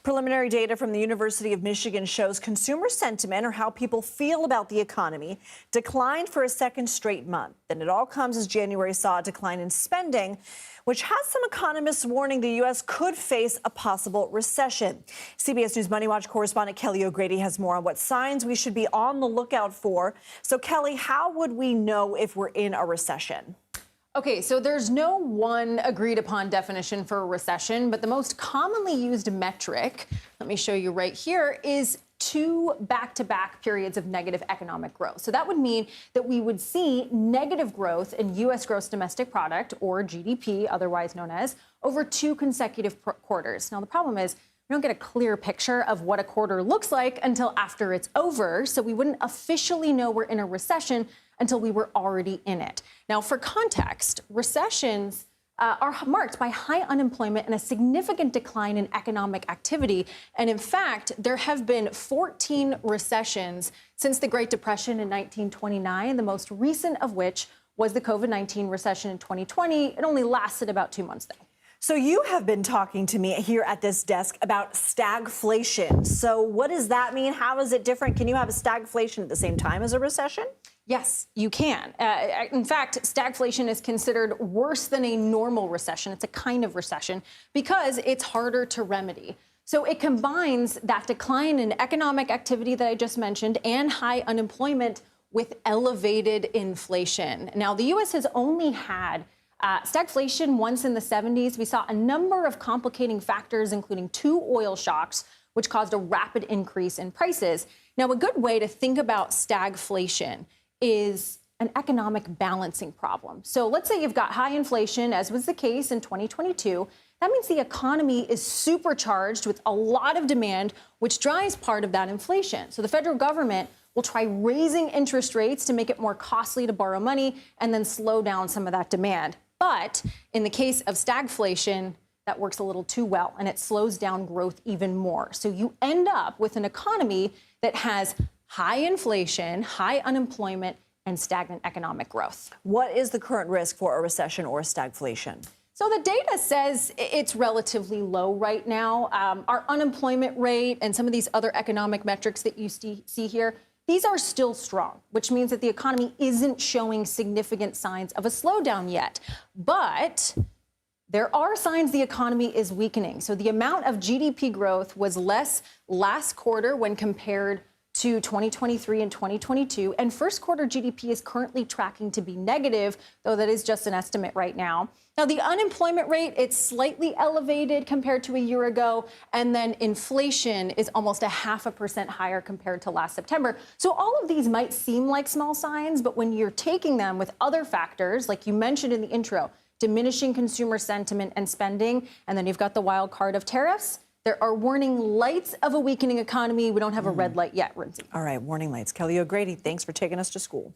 Preliminary data from the University of Michigan shows consumer sentiment, or how people feel about the economy, declined for a second straight month. And it all comes as January saw a decline in spending, which has some economists warning the U.S. could face a possible recession. CBS News MoneyWatch correspondent Kelly O'Grady has more on what signs we should be on the lookout for. So, Kelly, how would we know if we're in a recession? Okay, so there's no one agreed upon definition for a recession, but the most commonly used metric, let me show you right here, is 2 back-to-back periods of negative economic growth. So that would mean that we would see negative growth in U.S. gross domestic product, or GDP, otherwise known as, over 2 consecutive quarters. Now, the problem is we don't get a clear picture of what a quarter looks like until after it's over, so we wouldn't officially know we're in a recession until we were already in it. Now, for context, recessions are marked by high unemployment and a significant decline in economic activity. And in fact, there have been 14 recessions since the Great Depression in 1929, the most recent of which was the COVID-19 recession in 2020. It only lasted about 2 months, though. So you have been talking to me here at this desk about stagflation. So what does that mean? How is it different? Can you have a stagflation at the same time as a recession? Yes, you can. In fact, stagflation is considered worse than a normal recession. It's a kind of recession because it's harder to remedy. So it combines that decline in economic activity that I just mentioned and high unemployment with elevated inflation. Now, the U.S. has only had stagflation once in the 70s. We saw a number of complicating factors, including 2 oil shocks, which caused a rapid increase in prices. Now, a good way to think about stagflation is an economic balancing problem. So let's say you've got high inflation, as was the case in 2022. That means the economy is supercharged with a lot of demand, which drives part of that inflation. So the federal government will try raising interest rates to make it more costly to borrow money and then slow down some of that demand. But in the case of stagflation, that works a little too well, and it slows down growth even more. So you end up with an economy that has high inflation, high unemployment, and stagnant economic growth. What is the current risk for a recession or stagflation? So the data says it's relatively low right now. Our unemployment rate and some of these other economic metrics that you see here, these are still strong, which means that the economy isn't showing significant signs of a slowdown yet. But there are signs the economy is weakening. So the amount of GDP growth was less last quarter when compared to 2023 and 2022. And first quarter GDP is currently tracking to be negative, though that is just an estimate right now. Now, the unemployment rate, it's slightly elevated compared to a year ago. And then inflation is almost 0.5% higher compared to last September. So all of these might seem like small signs, but when you're taking them with other factors, like you mentioned in the intro, diminishing consumer sentiment and spending, and then you've got the wild card of tariffs, there are warning lights of a weakening economy. We don't have a red light yet, Lindsay. All right, warning lights. Kelly O'Grady, thanks for taking us to school.